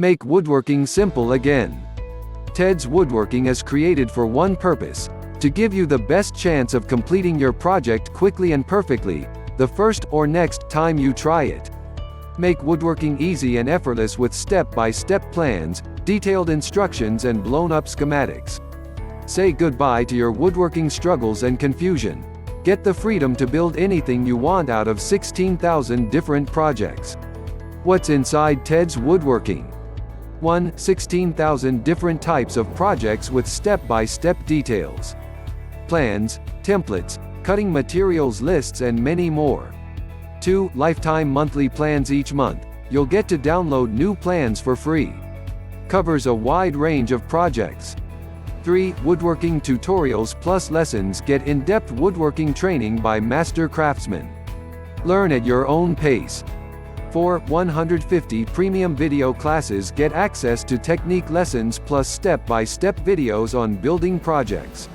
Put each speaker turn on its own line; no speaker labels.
Make woodworking simple again. Ted's Woodworking is created for one purpose: to give you the best chance of completing your project quickly and perfectly, the first or next time you try it. Make woodworking easy and effortless with step-by-step plans, detailed instructions and blown-up schematics. Say goodbye to your woodworking struggles and confusion. Get the freedom to build anything you want out of 16,000 different projects. What's inside Ted's Woodworking? 1. 16,000 different types of projects with step-by-step details. Plans, templates, cutting materials lists and many more. 2. Lifetime monthly plans. Each month, you'll get to download new plans for free. Covers a wide range of projects. 3. Woodworking tutorials plus lessons. Get in-depth woodworking training by master craftsmen. Learn at your own pace. 4. 150 premium video classes. Get access to technique lessons plus step-by-step videos on building projects.